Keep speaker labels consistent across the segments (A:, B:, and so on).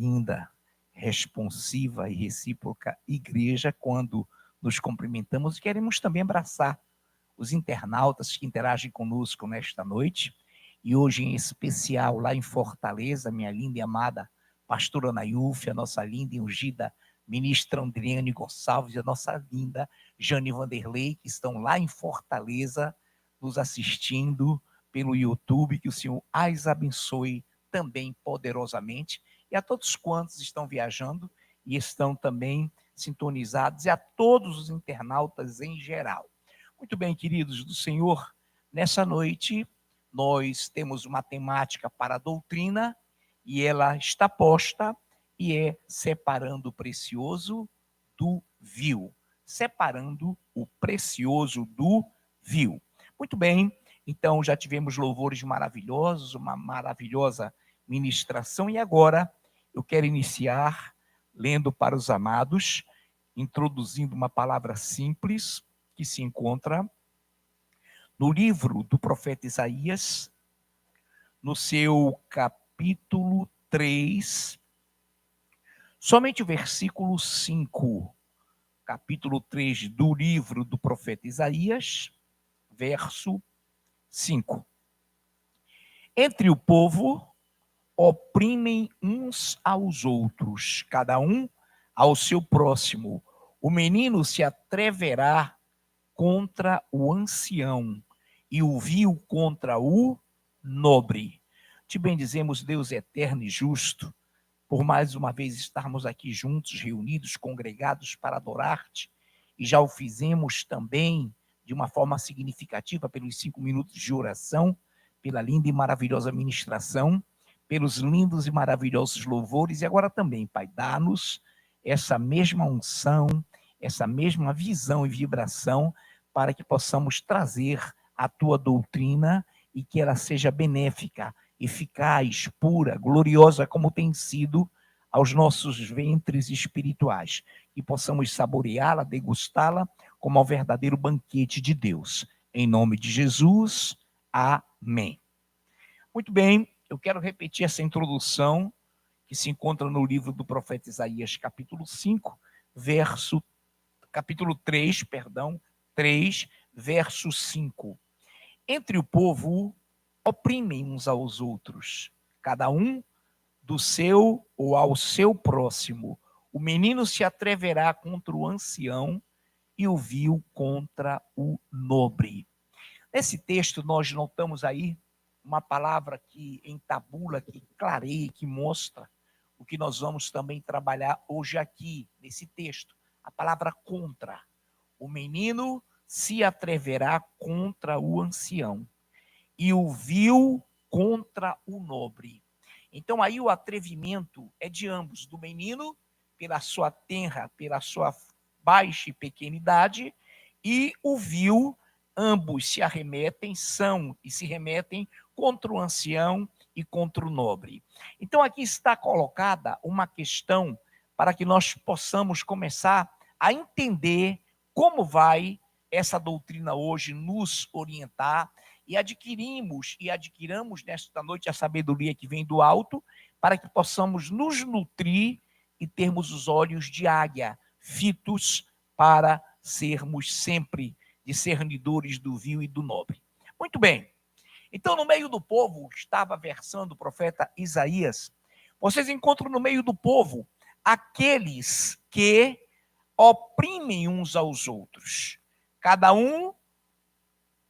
A: linda, responsiva e recíproca igreja, quando nos cumprimentamos e queremos também abraçar os internautas que interagem conosco nesta noite, e hoje em especial lá em Fortaleza, minha linda e amada pastora Nayuf, a nossa linda e ungida ministra Andriane Gonçalves e a nossa linda Jane Vanderlei, que estão lá em Fortaleza nos assistindo pelo YouTube. Que o Senhor as abençoe também poderosamente, e a todos quantos estão viajando e estão também sintonizados, e a todos os internautas em geral. Muito bem, queridos do Senhor, nessa noite nós temos uma temática para a doutrina, e ela está posta, e é separando o precioso do vil. Separando o precioso do vil. Muito bem, então já tivemos louvores maravilhosos, uma maravilhosa ministração, e agora eu quero iniciar lendo para os amados, introduzindo uma palavra simples que se encontra no livro do profeta Isaías, no seu capítulo 3, somente o versículo 5, capítulo 3 do livro do profeta Isaías, verso 5. Entre o povo oprimem uns aos outros, cada um ao seu próximo. O menino se atreverá contra o ancião, e o vil contra o nobre. Te bendizemos, Deus eterno e justo, por mais uma vez estarmos aqui juntos, reunidos, congregados para adorar-te, e já o fizemos também de uma forma significativa pelos 5 minutos de oração, pela linda e maravilhosa ministração, pelos lindos e maravilhosos louvores, e agora também, Pai, dá-nos essa mesma unção, essa mesma visão e vibração, para que possamos trazer a tua doutrina e que ela seja benéfica, eficaz, pura, gloriosa, como tem sido aos nossos ventres espirituais, e possamos saboreá-la, degustá-la como ao verdadeiro banquete de Deus. Em nome de Jesus, amém. Muito bem, eu quero repetir essa introdução que se encontra no livro do profeta Isaías, capítulo 5, capítulo 3, 3, verso 5. Entre o povo oprimem uns aos outros, cada um do seu ou ao seu próximo. O menino se atreverá contra o ancião, e o vil contra o nobre. Nesse texto nós notamos aí uma palavra que entabula, que clareia, que mostra o que nós vamos também trabalhar hoje aqui, nesse texto. A palavra contra. O menino se atreverá contra o ancião, e o vil contra o nobre. Então aí o atrevimento é de ambos, do menino pela sua tenra, pela sua baixa e pequena idade, e o vil, ambos se arremetem, são e se remetem contra o ancião e contra o nobre. Então aqui está colocada uma questão para que nós possamos começar a entender como vai essa doutrina hoje nos orientar, e adquiramos nesta noite a sabedoria que vem do alto, para que possamos nos nutrir e termos os olhos de águia fitos para sermos sempre discernidores do vil e do nobre. Muito bem. Então, no meio do povo, estava versando o profeta Isaías. Vocês encontram no meio do povo aqueles que oprimem uns aos outros. Cada um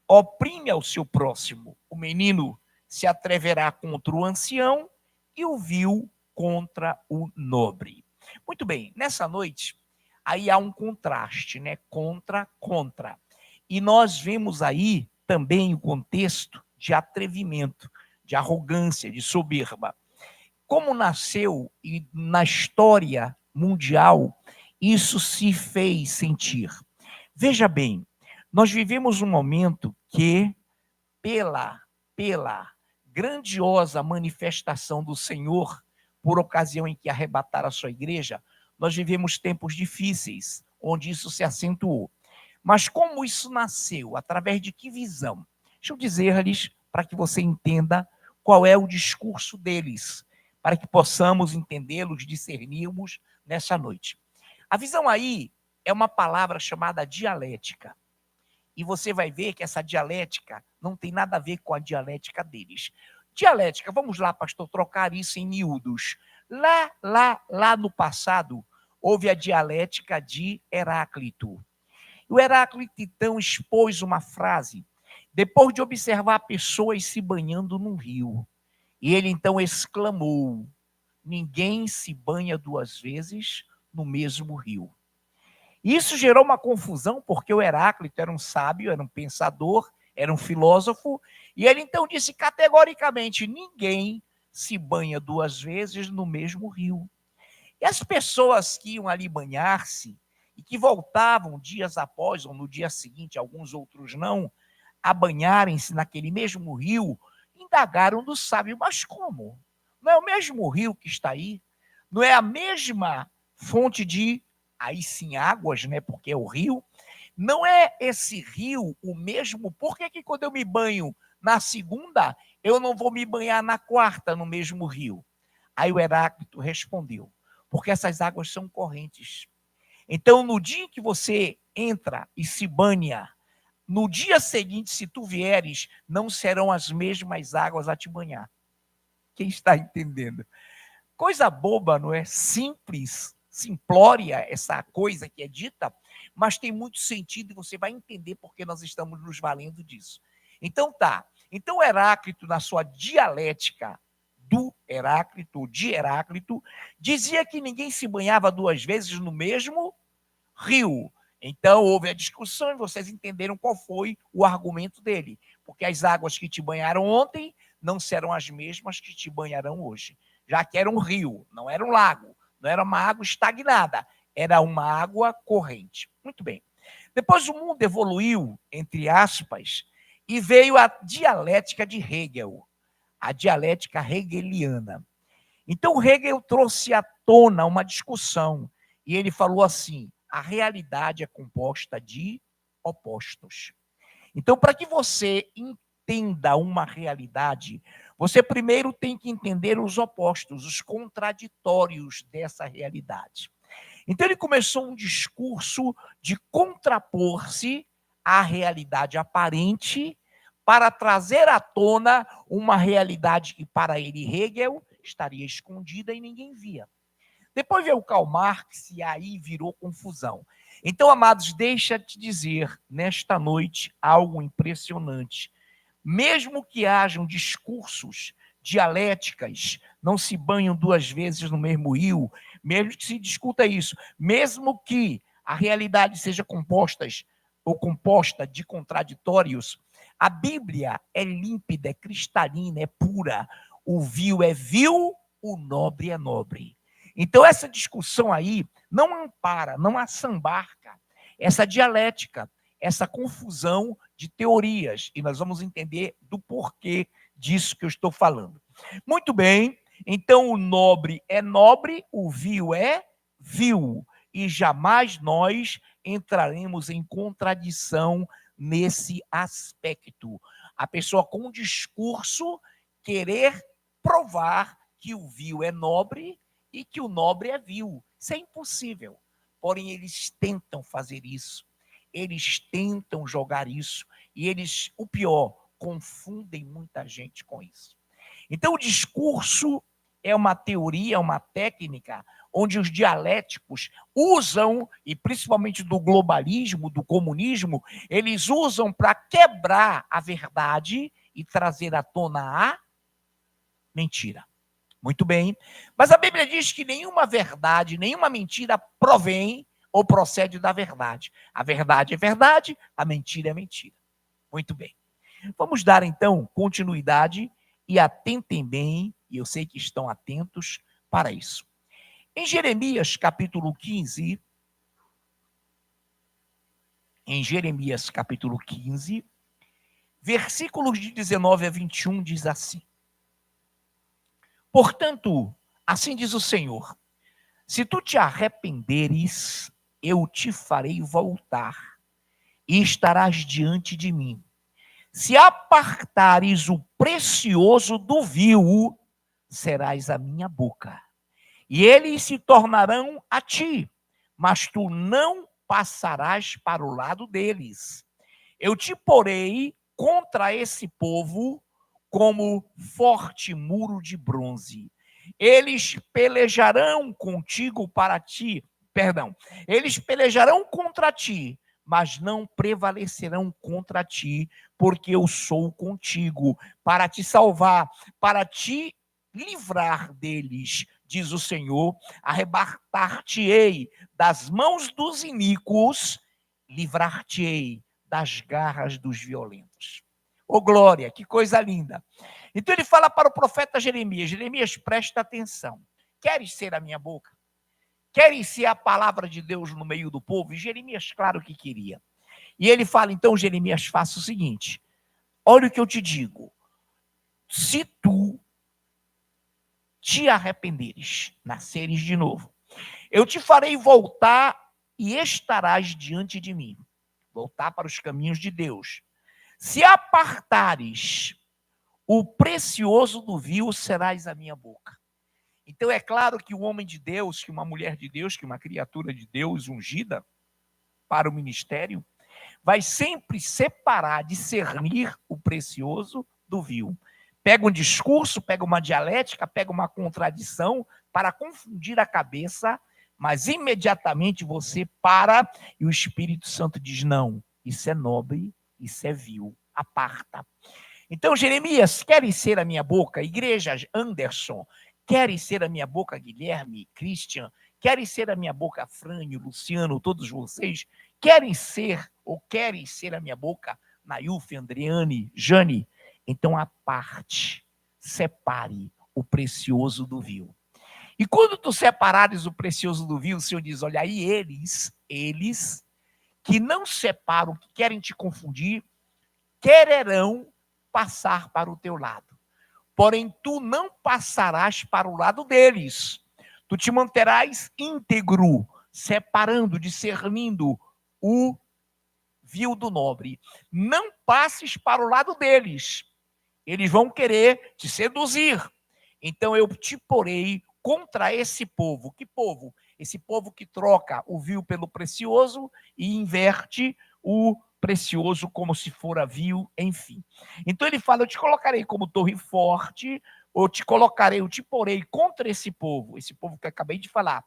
A: oprime ao seu próximo. O menino se atreverá contra o ancião, e o vil contra o nobre. Muito bem, nessa noite, aí há um contraste, né? Contra. E nós vemos aí também o contexto de atrevimento, de arrogância, de soberba. Como nasceu e na história mundial isso se fez sentir? Veja bem, nós vivemos um momento que, pela grandiosa manifestação do Senhor, por ocasião em que arrebatara a sua igreja, nós vivemos tempos difíceis, onde isso se acentuou. Mas como isso nasceu? Através de que visão? Deixa eu dizer-lhes, para que você entenda qual é o discurso deles, para que possamos entendê-los, discernirmos nessa noite. A visão aí é uma palavra chamada dialética. E você vai ver que essa dialética não tem nada a ver com a dialética deles. Dialética, vamos lá, pastor, trocar isso em miúdos. Lá no passado, houve a dialética de Heráclito. O Heráclito, então, expôs uma frase, depois de observar pessoas se banhando num rio. E ele, então, exclamou: ninguém se banha duas vezes no mesmo rio. Isso gerou uma confusão, porque o Heráclito era um sábio, era um pensador, era um filósofo, e ele então disse categoricamente: ninguém se banha duas vezes no mesmo rio. E as pessoas que iam ali banhar-se, e que voltavam dias após, ou no dia seguinte, alguns outros não, a banharem-se naquele mesmo rio, indagaram do sábio: mas como? Não é o mesmo rio que está aí? Não é a mesma fonte de, aí sim, águas, né? Porque é o rio. Não é esse rio o mesmo? Por que quando eu me banho na segunda, eu não vou me banhar na quarta no mesmo rio? Aí o Heráclito respondeu: porque essas águas são correntes. Então, no dia que você entra e se banha, no dia seguinte, se tu vieres, não serão as mesmas águas a te banhar. Quem está entendendo? Coisa boba, não é? Simples, simplória essa coisa que é dita, mas tem muito sentido e você vai entender porque nós estamos nos valendo disso. Então tá. Então Heráclito, na sua dialética do Heráclito, de Heráclito, dizia que ninguém se banhava duas vezes no mesmo rio. Então houve a discussão e vocês entenderam qual foi o argumento dele. Porque as águas que te banharam ontem não serão as mesmas que te banharão hoje. Já que era um rio, não era um lago, não era uma água estagnada, era uma água corrente. Muito bem. Depois o mundo evoluiu, entre aspas, e veio a dialética de Hegel, a dialética hegeliana. Então Hegel trouxe à tona uma discussão e ele falou assim: a realidade é composta de opostos. Então, para que você entenda uma realidade, você primeiro tem que entender os opostos, os contraditórios dessa realidade. Então, ele começou um discurso de contrapor-se à realidade aparente para trazer à tona uma realidade que, para ele, Hegel, estaria escondida e ninguém via. Depois veio o Karl Marx e aí virou confusão. Então, amados, deixa-te dizer, nesta noite, algo impressionante. Mesmo que hajam discursos, dialéticas, não se banham duas vezes no mesmo rio, mesmo que se discuta isso, mesmo que a realidade seja composta de contraditórios, a Bíblia é límpida, é cristalina, é pura. O vil é vil, o nobre é nobre. Então, essa discussão aí não ampara, não assambarca essa dialética, essa confusão de teorias. E nós vamos entender do porquê disso que eu estou falando. Muito bem, então o nobre é nobre, o vil é vil. E jamais nós entraremos em contradição nesse aspecto. A pessoa com um discurso querer provar que o vil é nobre e que o nobre é vil. Isso é impossível. Porém, eles tentam fazer isso. Eles tentam jogar isso. E eles, o pior, confundem muita gente com isso. Então, o discurso é uma teoria, uma técnica, onde os dialéticos usam, e principalmente do globalismo, do comunismo, eles usam para quebrar a verdade e trazer à tona a mentira. Muito bem. Mas a Bíblia diz que nenhuma verdade, nenhuma mentira provém ou procede da verdade. A verdade é verdade, a mentira é mentira. Muito bem. Vamos dar, então, continuidade e atentem bem, e eu sei que estão atentos para isso. Em Jeremias, capítulo 15, versículos de 19 a 21, diz assim: portanto, assim diz o Senhor, se tu te arrependeres, eu te farei voltar, e estarás diante de mim. Se apartares o precioso do vil, serás a minha boca. E eles se tornarão a ti, mas tu não passarás para o lado deles. Eu te porei contra esse povo como forte muro de bronze. Eles pelejarão contigo para ti, perdão, eles pelejarão contra ti, mas não prevalecerão contra ti, porque eu sou contigo para te salvar, para te livrar deles, diz o Senhor. Arrebatar-te-ei das mãos dos iníquos, livrar-te-ei das garras dos violentos. Ô glória, que coisa linda. Então ele fala para o profeta Jeremias: Jeremias, presta atenção. Queres ser a minha boca? Queres ser a palavra de Deus no meio do povo? E Jeremias, claro que queria. E ele fala, então, Jeremias, faça o seguinte: olha o que eu te digo. Se tu te arrependeres, nasceres de novo, eu te farei voltar e estarás diante de mim. Voltar para os caminhos de Deus. Se apartares o precioso do vil, serás a minha boca. Então é claro que o homem de Deus, que uma mulher de Deus, que uma criatura de Deus ungida para o ministério, vai sempre separar, discernir o precioso do vil. Pega um discurso, pega uma dialética, pega uma contradição para confundir a cabeça, mas imediatamente você para e o Espírito Santo diz: não, isso é nobre, isso é vil, aparta. Então, Jeremias, querem ser a minha boca? Igreja Anderson, querem ser a minha boca? Guilherme, Christian, querem ser a minha boca? Frânio, Luciano, todos vocês, querem ser ou querem ser a minha boca? Nailfe, Andriane, Jane? Então, aparte, separe o precioso do vil. E quando tu separares o precioso do vil, o Senhor diz: olha aí, eles que não separam, que querem te confundir, quererão passar para o teu lado. Porém, tu não passarás para o lado deles. Tu te manterás íntegro, separando, discernindo o vil do nobre. Não passes para o lado deles. Eles vão querer te seduzir. Então eu te porei contra esse povo. Que povo? Esse povo que troca o vil pelo precioso e inverte o precioso como se fora vil, enfim. Então ele fala: eu te colocarei como torre forte, ou te colocarei, eu te porei contra esse povo que eu acabei de falar,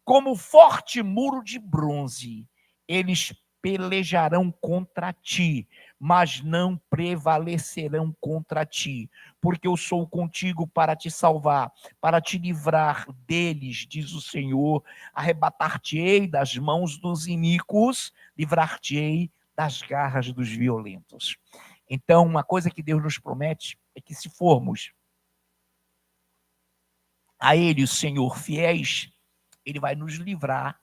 A: como forte muro de bronze. Eles pelejarão contra ti, mas não prevalecerão contra ti, porque eu sou contigo para te salvar, para te livrar deles, diz o Senhor. Arrebatar-te-ei das mãos dos iníquos, livrar-te-ei das garras dos violentos. Então, uma coisa que Deus nos promete é que, se formos a Ele, o Senhor, fiéis, Ele vai nos livrar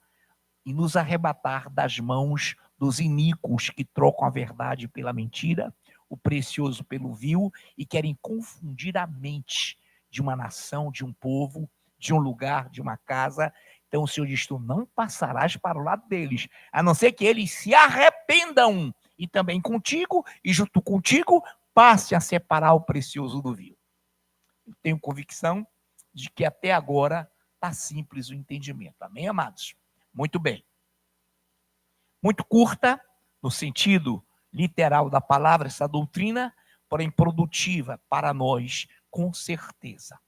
A: e nos arrebatar das mãos dos iníquos que trocam a verdade pela mentira, o precioso pelo vil, e querem confundir a mente de uma nação, de um povo, de um lugar, de uma casa. Então o Senhor diz: tu não passarás para o lado deles, a não ser que eles se arrependam, e também contigo, e junto contigo, passe a separar o precioso do vil. Eu tenho convicção de que até agora está simples o entendimento. Amém, amados? Muito bem. Muito curta, no sentido literal da palavra, essa doutrina, porém produtiva para nós, com certeza.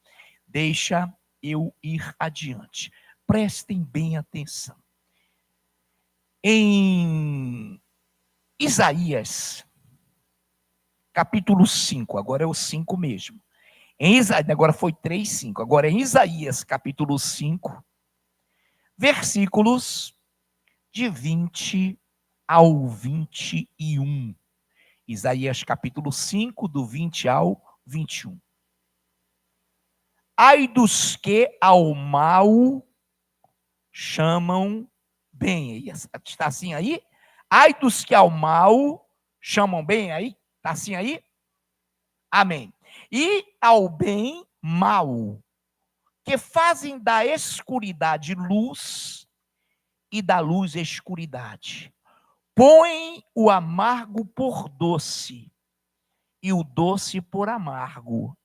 A: Deixa eu ir adiante. Prestem bem atenção. Em Isaías, capítulo 5, agora é o 5 mesmo. Agora foi 3, 5. Agora em Isaías, capítulo 5, versículos de 20 ao 21. Isaías capítulo 5, do 20 ao 21. Ai dos que ao mal chamam bem. Está assim aí? Ai dos que ao mal chamam bem aí? Está assim aí? Amém. E ao bem, mal, que fazem da escuridade luz e da luz escuridade. Põe o amargo por doce e o doce por amargo.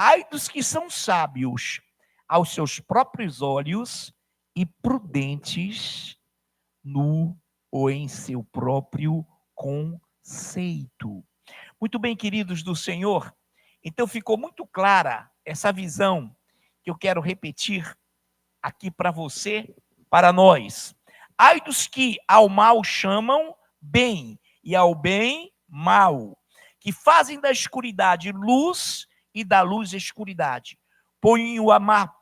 A: Ai dos que são sábios aos seus próprios olhos e prudentes no ou em seu próprio conceito. Muito bem, queridos do Senhor, então ficou muito clara essa visão que eu quero repetir aqui para você, para nós. Ai dos que ao mal chamam bem e ao bem mal, que fazem da escuridade luz e da luz escuridade. Põem o amargo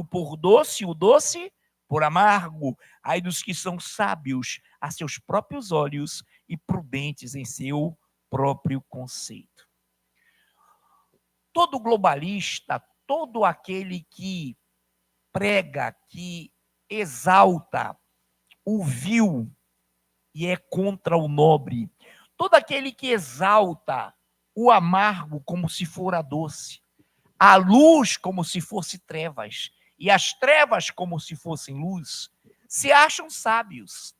A: por doce, o doce por amargo. Ai dos que são sábios a seus próprios olhos e prudentes em seu próprio conceito. Todo globalista, todo aquele que prega, que exalta o vil e é contra o nobre, todo aquele que exalta o amargo como se fora doce, a luz como se fosse trevas, e as trevas como se fossem luz, se acham sábios.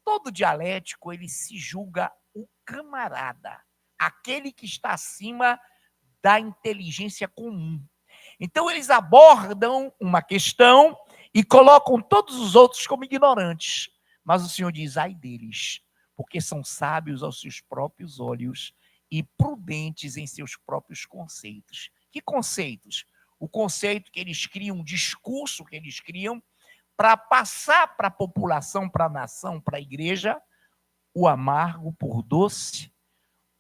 A: Todo dialético, ele se julga o camarada, aquele que está acima da inteligência comum. Então, eles abordam uma questão e colocam todos os outros como ignorantes. Mas o Senhor diz, ai deles, porque são sábios aos seus próprios olhos e prudentes em seus próprios conceitos. Que conceitos? O conceito que eles criam, um discurso que eles criam, para passar para a população, para a nação, para a igreja, o amargo por doce,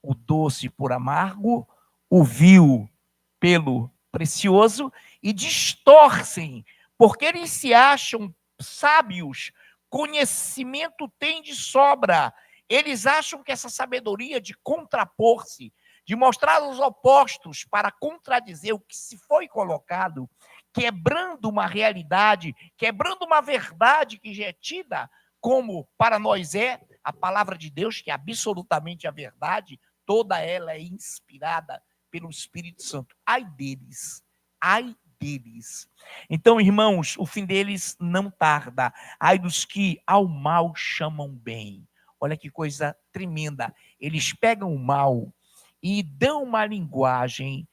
A: o doce por amargo, o vil pelo precioso, e distorcem, porque eles se acham sábios, conhecimento tem de sobra. Eles acham que essa sabedoria de contrapor-se, de mostrar os opostos para contradizer o que se foi colocado, quebrando uma realidade, quebrando uma verdade que já é tida como para nós é a palavra de Deus, que é absolutamente a verdade, toda ela é inspirada pelo Espírito Santo. Ai deles, ai deles. Então, irmãos, o fim deles não tarda. Ai dos que ao mal chamam bem. Olha que coisa tremenda. Eles pegam o mal e dão uma linguagem,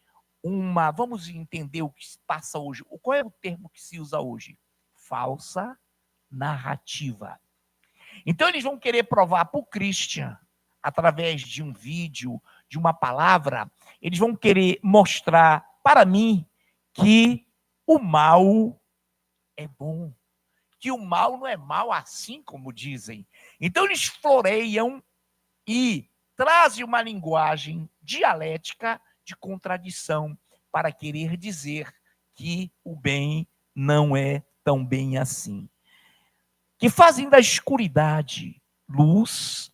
A: vamos entender o que se passa hoje. Qual é o termo que se usa hoje? Falsa narrativa. Então, eles vão querer provar para o Christian, através de um vídeo, de uma palavra, eles vão querer mostrar para mim que o mal é bom, que o mal não é mal assim como dizem. Então, eles floreiam e trazem uma linguagem dialética de contradição para querer dizer que o bem não é tão bem assim. Que fazem da escuridade luz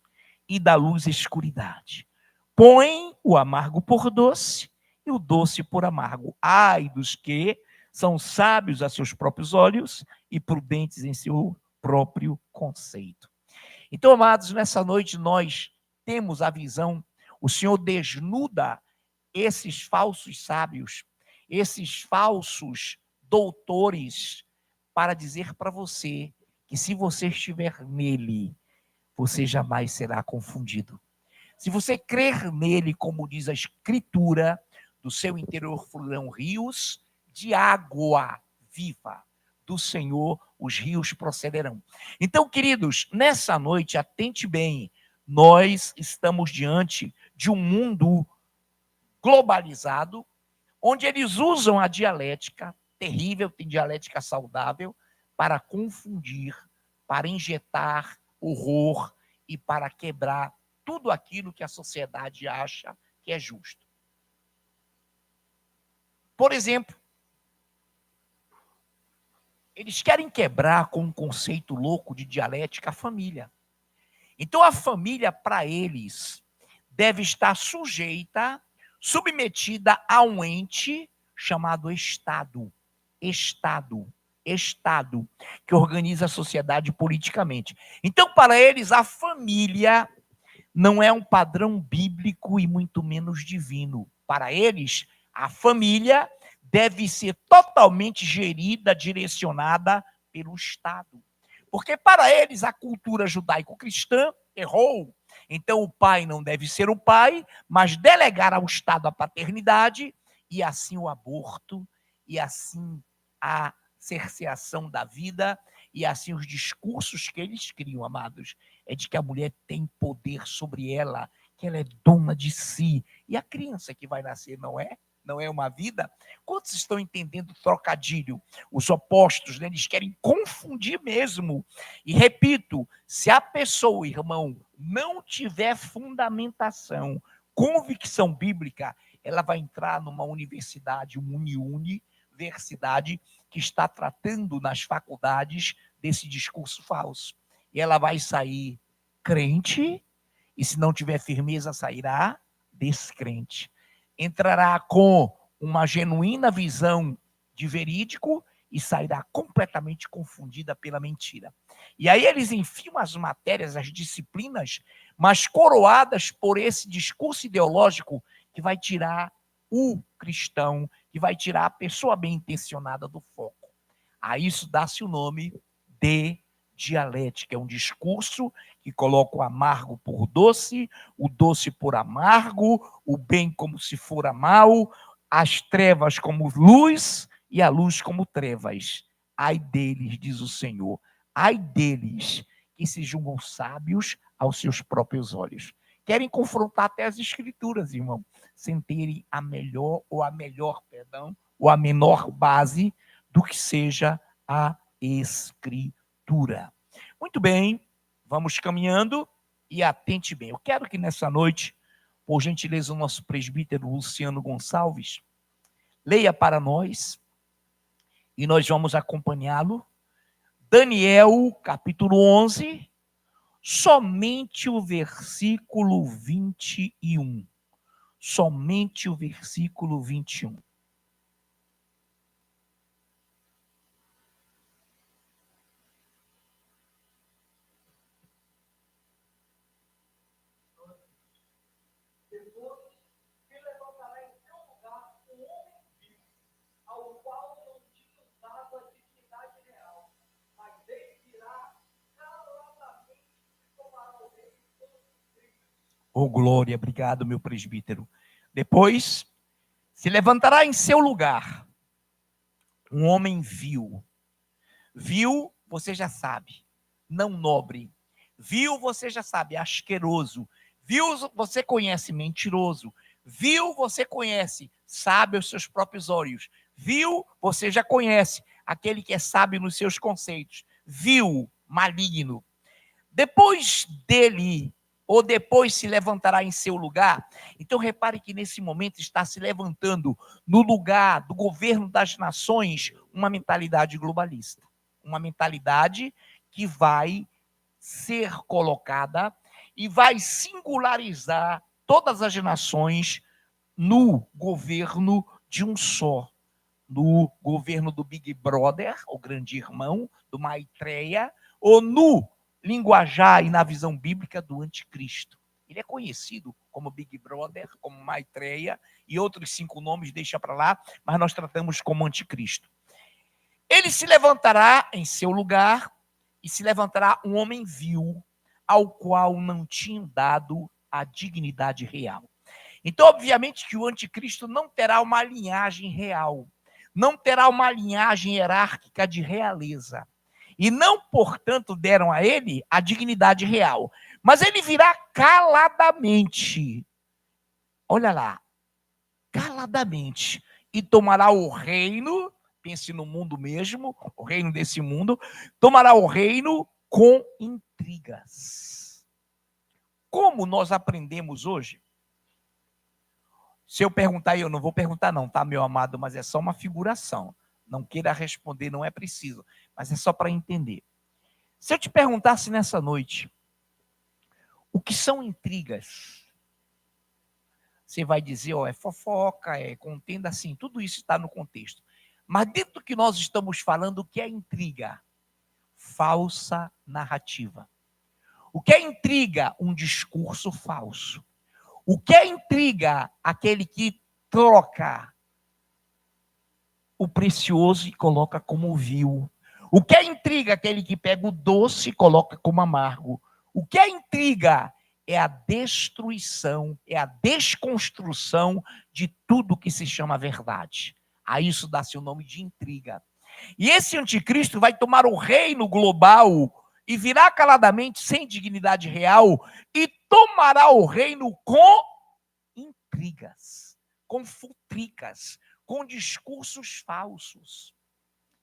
A: e da luz escuridade. Põem o amargo por doce e o doce por amargo. Ai dos que são sábios a seus próprios olhos e prudentes em seu próprio conceito. Então, amados, nessa noite nós temos a visão, o Senhor desnuda esses falsos sábios, esses falsos doutores, para dizer para você que se você estiver nele, você jamais será confundido. Se você crer nele, como diz a Escritura, do seu interior fluirão rios de água viva. Do Senhor os rios procederão. Então, queridos, nessa noite, atente bem, nós estamos diante de um mundo globalizado, onde eles usam a dialética terrível, tem dialética saudável, para confundir, para injetar horror e para quebrar tudo aquilo que a sociedade acha que é justo. Por exemplo, eles querem quebrar com um conceito louco de dialética a família. Então, a família, para eles, deve estar sujeita, submetida a um ente chamado Estado. Estado, que organiza a sociedade politicamente. Então, para eles, a família não é um padrão bíblico e muito menos divino. Para eles, a família deve ser totalmente gerida, direcionada pelo Estado. Porque para eles a cultura judaico-cristã errou. Então o pai não deve ser o pai, mas delegar ao Estado a paternidade, e assim o aborto, e assim a cerceação da vida, e assim os discursos que eles criam, amados, é de que a mulher tem poder sobre ela, que ela é dona de si. E a criança que vai nascer não é? Não é uma vida? Quantos estão entendendo o trocadilho? Os opostos, né? Eles querem confundir mesmo. E repito, se a pessoa, irmão, não tiver fundamentação, convicção bíblica, ela vai entrar numa universidade, uma universidade que está tratando nas faculdades desse discurso falso. E ela vai sair crente, e se não tiver firmeza, sairá descrente. Entrará com uma genuína visão de verídico e sairá completamente confundida pela mentira. E aí eles enfiam as matérias, as disciplinas, mas coroadas por esse discurso ideológico que vai tirar o cristão, que vai tirar a pessoa bem intencionada do foco. A isso dá-se o nome de dialética. É um discurso que coloca o amargo por doce, o doce por amargo, o bem como se fora mal, as trevas como luz e a luz como trevas. Ai deles, diz o Senhor, ai deles que se julgam sábios aos seus próprios olhos. Querem confrontar até as escrituras, irmão, sem terem a melhor, ou a menor base do que seja a escritura. Muito bem, vamos caminhando e atente bem. Eu quero que nessa noite, por gentileza, o nosso presbítero Luciano Gonçalves leia para nós e nós vamos acompanhá-lo. Daniel, capítulo 11, somente o versículo 21. Somente o versículo 21. Oh, glória, obrigado, meu presbítero. Depois, se levantará em seu lugar um homem vil. Vil, você já sabe, não nobre. Vil, você já sabe, asqueroso. Vil, você conhece, mentiroso. Vil, você conhece, sabe aos seus próprios olhos. Vil, você já conhece, aquele que é sábio nos seus conceitos. Vil, maligno. Depois dele, ou depois se levantará em seu lugar. Então repare que nesse momento está se levantando no lugar do governo das nações uma mentalidade globalista. Uma mentalidade que vai ser colocada e vai singularizar todas as nações no governo de um só. No governo do Big Brother, o grande irmão, do Maitreya, ou no linguajar e na visão bíblica do anticristo. Ele é conhecido como Big Brother, como Maitreya, e outros 5 nomes, deixa para lá, mas nós tratamos como anticristo. Ele se levantará em seu lugar, e se levantará um homem vil, ao qual não tinham dado a dignidade real. Então, obviamente que o anticristo não terá uma linhagem real, não terá uma linhagem hierárquica de realeza. E não, portanto, deram a ele a dignidade real. Mas ele virá caladamente. Olha lá, caladamente. E tomará o reino, pense no mundo mesmo, o reino desse mundo, tomará o reino com intrigas. Como nós aprendemos hoje? Se eu perguntar, eu não vou perguntar não, tá, meu amado, mas é só uma figuração. Não queira responder, não é preciso, mas é só para entender. Se eu te perguntasse nessa noite, o que são intrigas? Você vai dizer, ó, é fofoca, é contenda, assim, tudo isso está no contexto. Mas dentro do que nós estamos falando, o que é intriga? Falsa narrativa. O que é intriga? Um discurso falso. O que é intriga? Aquele que troca o precioso e coloca como vil. O que é intriga? Aquele que pega o doce e coloca como amargo. O que é intriga? é a destruição, é a desconstrução de tudo que se chama verdade. A isso dá-se o nome de intriga. E esse anticristo vai tomar o reino global e virá caladamente sem dignidade real e tomará o reino com intrigas, com futricas, com discursos falsos.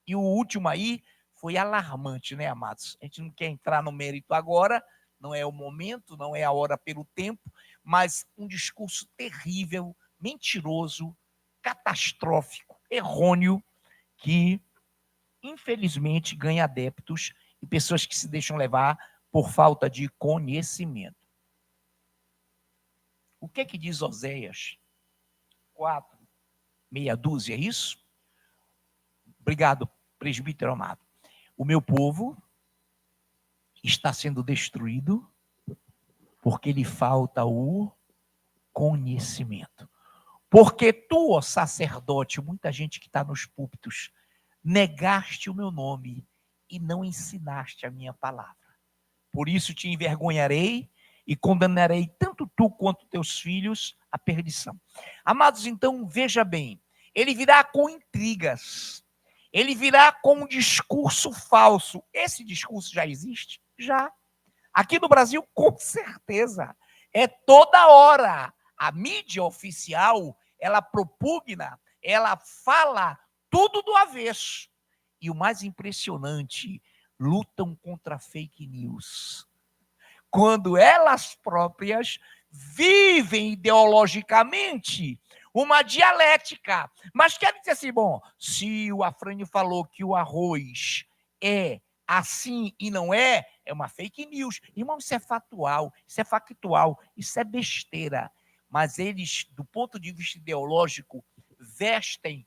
A: E o último aí foi alarmante, né, amados? A gente não quer entrar no mérito agora, não é o momento, não é a hora pelo tempo, mas um discurso terrível, mentiroso, catastrófico, errôneo, que infelizmente ganha adeptos e pessoas que se deixam levar por falta de conhecimento. O que diz Oséias 4, meia dúzia, é isso? Obrigado, presbítero amado. O meu povo está sendo destruído porque lhe falta o conhecimento. Porque tu, ó sacerdote, muita gente que está nos púlpitos, negaste o meu nome e não ensinaste a minha palavra. Por isso te envergonharei e condenarei tanto tu quanto teus filhos à perdição. Amados, então, veja bem, ele virá com intrigas, ele virá com um discurso falso. Esse discurso já existe? Já. Aqui no Brasil, com certeza. É toda hora. A mídia oficial, ela propugna, ela fala tudo do avesso. E o mais impressionante, lutam contra fake news. Quando elas próprias vivem ideologicamente uma dialética. Mas quer dizer assim, bom, se o Afrânio falou que o arroz é assim e não é uma fake news. Irmão, isso é factual, isso é besteira. Mas eles, do ponto de vista ideológico, vestem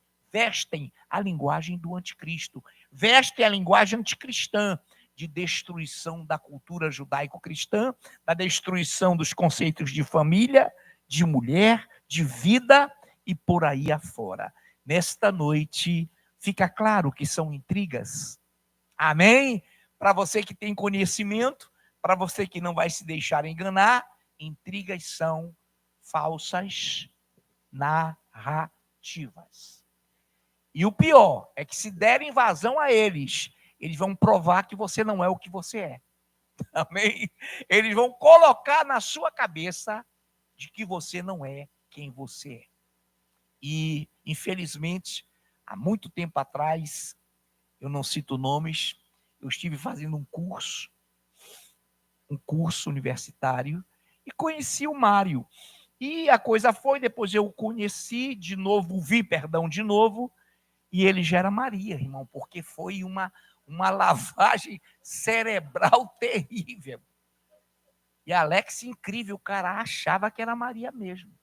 A: a linguagem do anticristo, vestem a linguagem anticristã, de destruição da cultura judaico-cristã, da destruição dos conceitos de família, de mulher, de vida e por aí afora. Nesta noite, fica claro que são intrigas. Amém? Para você que tem conhecimento, para você que não vai se deixar enganar, intrigas são falsas narrativas. E o pior é que se derem vazão a eles vão provar que você não é o que você é. Amém? Eles vão colocar na sua cabeça de que você não é quem você é. E, infelizmente, há muito tempo atrás, eu não cito nomes, eu estive fazendo um curso universitário, e conheci o Mário. E a coisa foi, depois eu o conheci de novo, de novo, e ele já era Maria, irmão, porque foi uma lavagem cerebral terrível. E Alex, incrível, o cara achava que era Maria mesmo.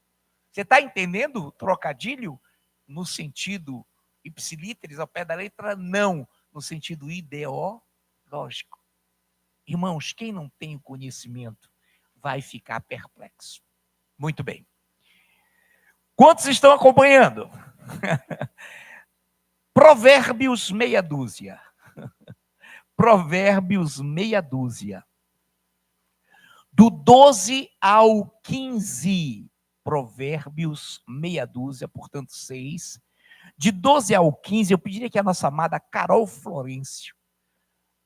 A: Você está entendendo o trocadilho? No sentido ipsilíteres, ao pé da letra, não. No sentido ideológico. Irmãos, quem não tem o conhecimento vai ficar perplexo. Muito bem. Quantos estão acompanhando? Provérbios meia dúzia. Provérbios meia dúzia. Do 12 ao 15. Provérbios meia dúzia, portanto 6. De 12 ao 15, eu pediria que a nossa amada Carol Florencio,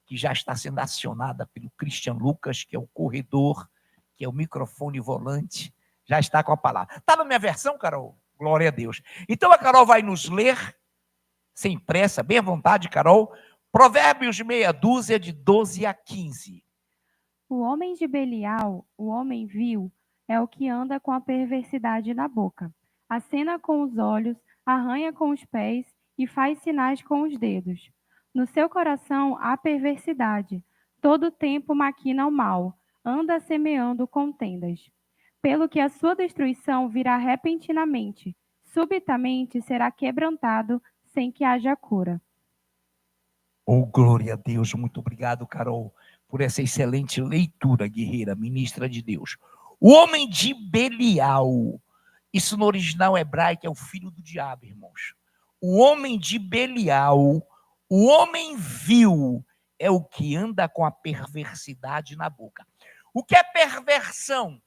A: que já está sendo acionada pelo Christian Lucas, que é o corredor, que é o microfone volante, já está com a palavra. Está na minha versão, Carol? Glória a Deus. Então a Carol vai nos ler, sem pressa, bem à vontade, Carol, Provérbios meia dúzia, de 12 a 15.
B: O homem de Belial, o homem vil, é o que anda com a perversidade na boca. Acena com os olhos, arranha com os pés e faz sinais com os dedos. No seu coração há perversidade. Todo tempo maquina o mal, anda semeando contendas. Pelo que a sua destruição virá repentinamente, subitamente será quebrantado, sem que haja cura.
A: Oh, glória a Deus, muito obrigado, Carol, por essa excelente leitura, guerreira, ministra de Deus. O homem de Belial, isso no original hebraico é o filho do diabo, irmãos. O homem de Belial, o homem vil, é o que anda com a perversidade na boca. O que é perversão?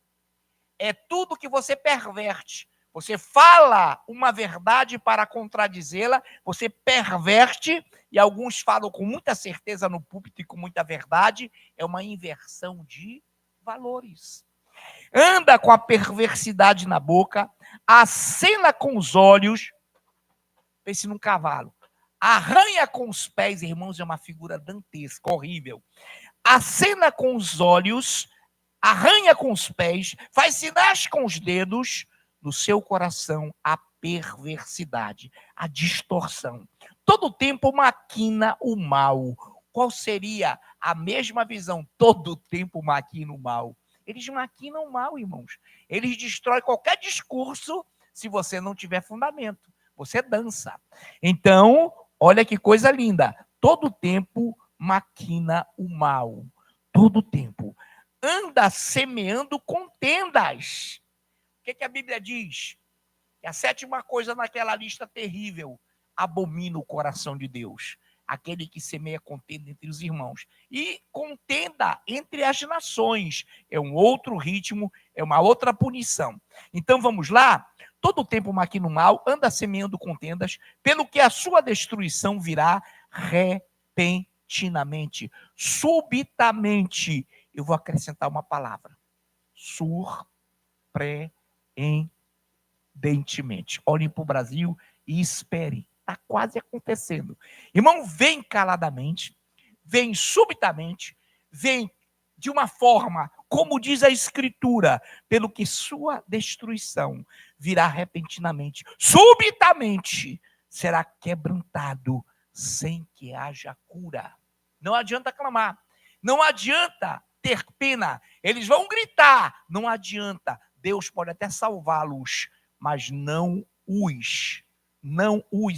A: É tudo que você perverte. Você fala uma verdade para contradizê-la, você perverte, e alguns falam com muita certeza no púlpito e com muita verdade, é uma inversão de valores. Anda com a perversidade na boca, acena com os olhos, pense num cavalo, arranha com os pés, irmãos, é uma figura dantesca, horrível. Acena com os olhos, arranha com os pés, faz sinais com os dedos, no seu coração a perversidade, a distorção. Todo tempo maquina o mal. Qual seria a mesma visão? Todo tempo maquina o mal. Eles maquinam o mal, irmãos. Eles destroem qualquer discurso se você não tiver fundamento. Você dança. Então, olha que coisa linda. Todo tempo maquina o mal. Todo tempo. Anda semeando contendas. O que a Bíblia diz? É a sétima coisa naquela lista terrível. Abomina o coração de Deus. Aquele que semeia contenda entre os irmãos. E contenda entre as nações. É um outro ritmo, é uma outra punição. Então vamos lá? Todo tempo maquina o mal, anda semeando contendas, pelo que a sua destruição virá repentinamente, subitamente. Eu vou acrescentar uma palavra. Surpreendentemente. Olhem para o Brasil e esperem. Está quase acontecendo. Irmão, vem caladamente, vem subitamente, vem de uma forma, como diz a Escritura, pelo que sua destruição virá repentinamente, subitamente será quebrantado, sem que haja cura. Não adianta clamar, não adianta ter pena, eles vão gritar, não adianta, Deus pode até salvá-los, mas não os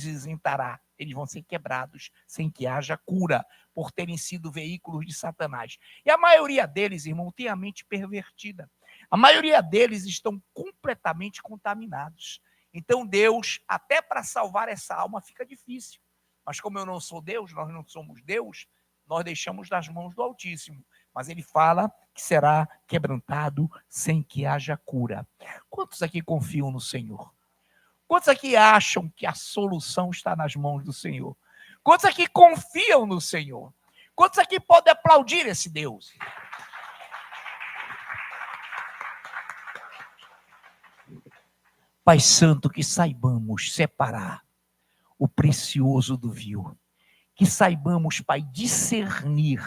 A: isentará, eles vão ser quebrados sem que haja cura, por terem sido veículos de Satanás. E a maioria deles, irmão, tem a mente pervertida, a maioria deles estão completamente contaminados. Então Deus, até para salvar essa alma fica difícil, mas como eu não sou Deus, nós não somos Deus, nós deixamos nas mãos do Altíssimo. Mas ele fala que será quebrantado sem que haja cura. Quantos aqui confiam no Senhor? Quantos aqui acham que a solução está nas mãos do Senhor? Quantos aqui confiam no Senhor? Quantos aqui podem aplaudir esse Deus? Pai Santo, que saibamos separar o precioso do vil. Que saibamos, Pai, discernir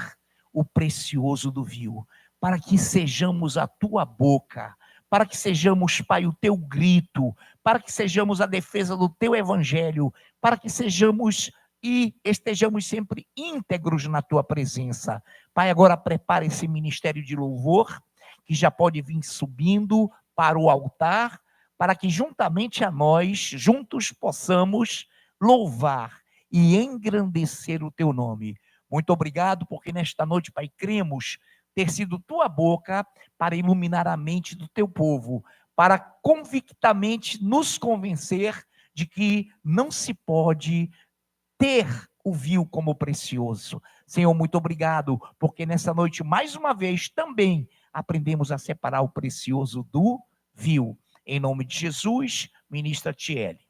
A: o precioso do vil, para que sejamos a tua boca, para que sejamos, Pai, o teu grito, para que sejamos a defesa do teu evangelho, para que sejamos e estejamos sempre íntegros na tua presença. Pai, agora prepara esse ministério de louvor, que já pode vir subindo para o altar, para que juntamente a nós, juntos possamos louvar e engrandecer o teu nome. Muito obrigado, porque nesta noite, Pai, cremos ter sido tua boca para iluminar a mente do teu povo, para convictamente nos convencer de que não se pode ter o vil como precioso. Senhor, muito obrigado, porque nessa noite, mais uma vez, também aprendemos a separar o precioso do vil. Em nome de Jesus, ministra Tiele.